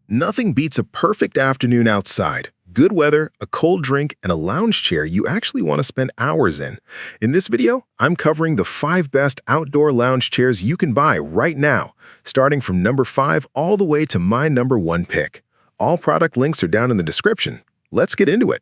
Nothing beats a perfect afternoon outside. Good weather, a cold drink, and a lounge chair you actually want to spend hours in. In this video, I'm covering the 5 best outdoor lounge chairs you can buy right now, starting from number 5 all the way to my number 1 pick. All product links are down in the description. Let's get into it.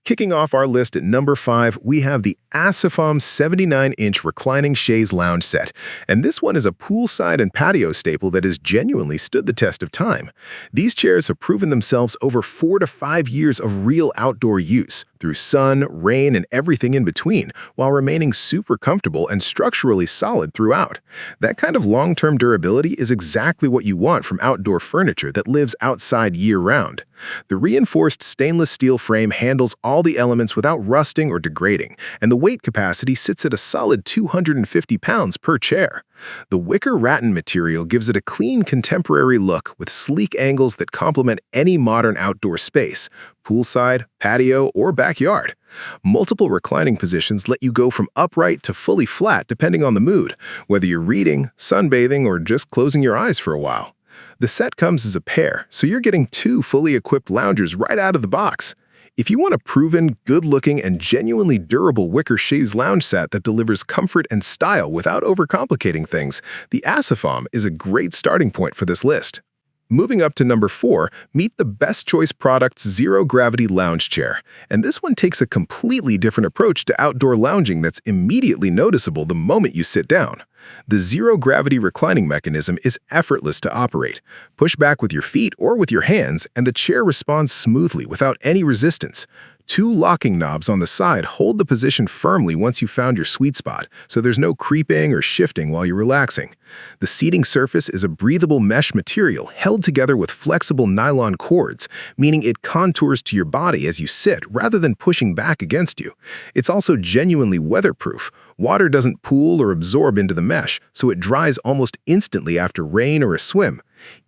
Kicking off our list at number 5, we have the Asifom 79-inch reclining chaise lounge set, and this one is a poolside and patio staple that has genuinely stood the test of time. These chairs have proven themselves over 4 to 5 years of real outdoor use, through sun, rain, and everything in between, while remaining super comfortable and structurally solid throughout. That kind of long-term durability is exactly what you want from outdoor furniture that lives outside year-round. The reinforced stainless steel frame handles all the elements without rusting or degrading, and the weight capacity sits at a solid 250 pounds per chair. The wicker rattan material gives it a clean contemporary look with sleek angles that complement any modern outdoor space, poolside, patio, or backyard. Multiple reclining positions let you go from upright to fully flat depending on the mood, whether you're reading, sunbathing, or just closing your eyes for a while. The set comes as a pair, so you're getting 2 fully equipped loungers right out of the box. If you want a proven, good-looking, and genuinely durable wicker chaise lounge set that delivers comfort and style without overcomplicating things, the Asifom is a great starting point for this list. Moving up to number 4, meet the Best Choice Products Zero Gravity Lounge Chair, and this one takes a completely different approach to outdoor lounging that's immediately noticeable the moment you sit down. The zero-gravity reclining mechanism is effortless to operate. Push back with your feet or with your hands, and the chair responds smoothly without any resistance. 2 locking knobs on the side hold the position firmly once you've found your sweet spot, so there's no creeping or shifting while you're relaxing. The seating surface is a breathable mesh material held together with flexible nylon cords, meaning it contours to your body as you sit rather than pushing back against you. It's also genuinely weatherproof. Water doesn't pool or absorb into the mesh, so it dries almost instantly after rain or a swim.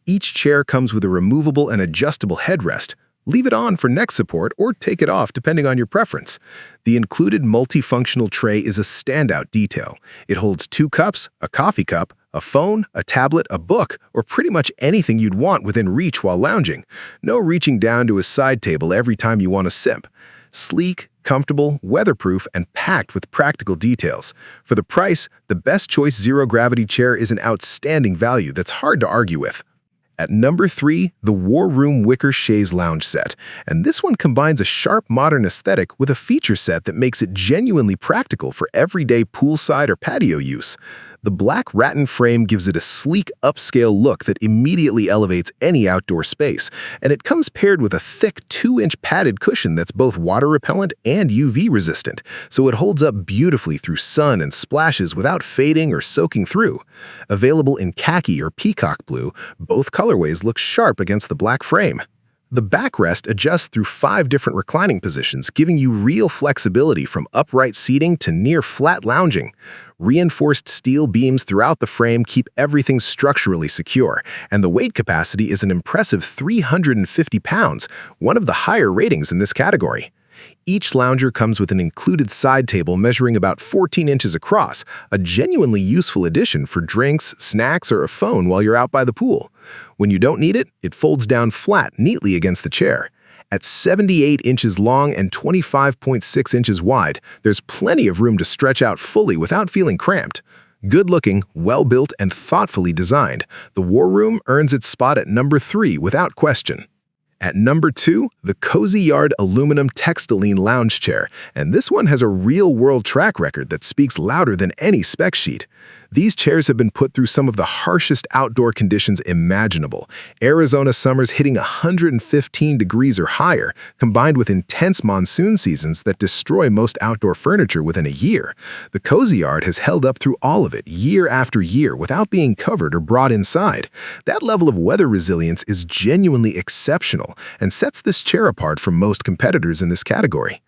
Each chair comes with a removable and adjustable headrest. Leave it on for neck support or take it off depending on your preference. The included multifunctional tray is a standout detail. It holds 2 cups, a coffee cup, a phone, a tablet, a book, or pretty much anything you'd want within reach while lounging. No reaching down to a side table every time you want to sip. Sleek, comfortable, weatherproof, and packed with practical details. For the price, the Best Choice Zero Gravity chair is an outstanding value that's hard to argue with. At number 3, the WAROOM Wicker Chaise Lounge Set, and this one combines a sharp modern aesthetic with a feature set that makes it genuinely practical for everyday poolside or patio use. The black rattan frame gives it a sleek, upscale look that immediately elevates any outdoor space, and it comes paired with a thick 2-inch padded cushion that's both water-repellent and UV-resistant, so it holds up beautifully through sun and splashes without fading or soaking through. Available in khaki or peacock blue, both colorways look sharp against the black frame. The backrest adjusts through 5 different reclining positions, giving you real flexibility from upright seating to near-flat lounging. Reinforced steel beams throughout the frame keep everything structurally secure, and the weight capacity is an impressive 350 pounds, one of the higher ratings in this category. Each lounger comes with an included side table measuring about 14 inches across, a genuinely useful addition for drinks, snacks, or a phone while you're out by the pool. When you don't need it, it folds down flat neatly against the chair. At 78 inches long and 25.6 inches wide, there's plenty of room to stretch out fully without feeling cramped. Good-looking, well-built, and thoughtfully designed, the WAROOM earns its spot at number 3 without question. At number 2, the Kozyard aluminum Textilene lounge chair, and this one has a real-world track record that speaks louder than any spec sheet. These chairs have been put through some of the harshest outdoor conditions imaginable. Arizona summers hitting 115 degrees or higher, combined with intense monsoon seasons that destroy most outdoor furniture within a year. The Kozyard has held up through all of it, year after year, without being covered or brought inside. That level of weather resilience is genuinely exceptional and sets this chair apart from most competitors in this category.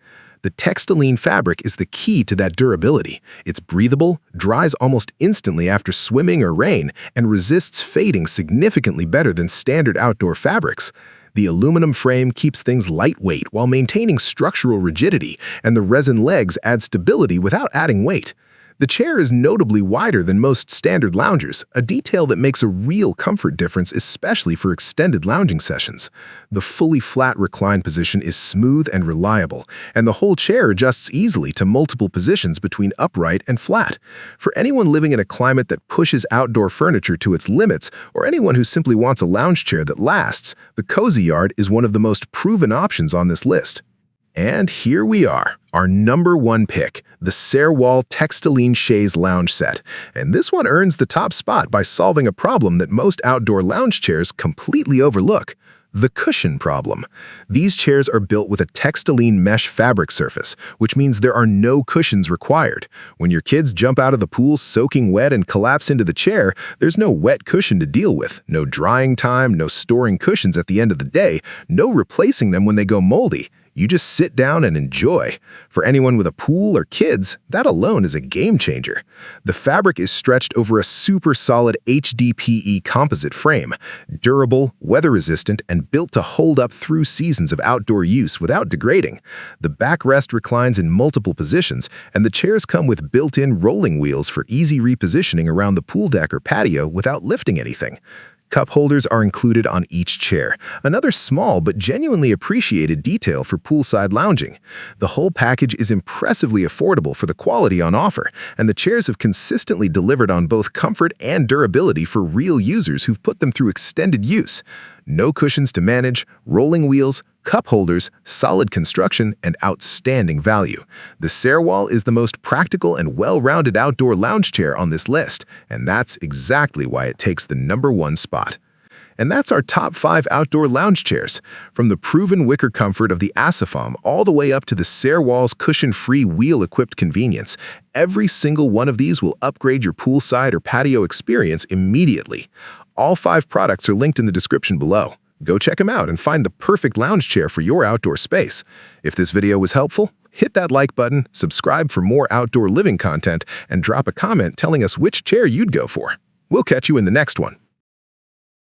The Textilene fabric is the key to that durability. It's breathable, dries almost instantly after swimming or rain, and resists fading significantly better than standard outdoor fabrics. The aluminum frame keeps things lightweight while maintaining structural rigidity, and the resin legs add stability without adding weight. The chair is notably wider than most standard loungers, a detail that makes a real comfort difference, especially for extended lounging sessions. The fully flat recline position is smooth and reliable, and the whole chair adjusts easily to multiple positions between upright and flat. For anyone living in a climate that pushes outdoor furniture to its limits, or anyone who simply wants a lounge chair that lasts, the Kozyard is one of the most proven options on this list. And here we are, our #1 pick, the SERWALL Textilene Chaise lounge set. And this one earns the top spot by solving a problem that most outdoor lounge chairs completely overlook: the cushion problem. These chairs are built with a textilene mesh fabric surface, which means there are no cushions required. When your kids jump out of the pool soaking wet and collapse into the chair, there's no wet cushion to deal with, no drying time, no storing cushions at the end of the day, no replacing them when they go moldy. You just sit down and enjoy. For anyone with a pool or kids, that alone is a game changer. The fabric is stretched over a super solid HDPE composite frame, durable, weather-resistant, and built to hold up through seasons of outdoor use without degrading. The backrest reclines in multiple positions, and the chairs come with built-in rolling wheels for easy repositioning around the pool deck or patio without lifting anything. Cup holders are included on each chair, another small but genuinely appreciated detail for poolside lounging. The whole package is impressively affordable for the quality on offer, and the chairs have consistently delivered on both comfort and durability for real users who've put them through extended use. No cushions to manage, rolling wheels, cup holders, solid construction, and outstanding value. The SERWALL is the most practical and well-rounded outdoor lounge chair on this list, and that's exactly why it takes the #1 spot. And that's our top 5 outdoor lounge chairs. From the proven wicker comfort of the Asifom all the way up to the SERWALL's cushion-free wheel-equipped convenience, every single one of these will upgrade your poolside or patio experience immediately. All 5 products are linked in the description below. Go check them out and find the perfect lounge chair for your outdoor space. If this video was helpful, hit that like button, subscribe for more outdoor living content, and drop a comment telling us which chair you'd go for. We'll catch you in the next one.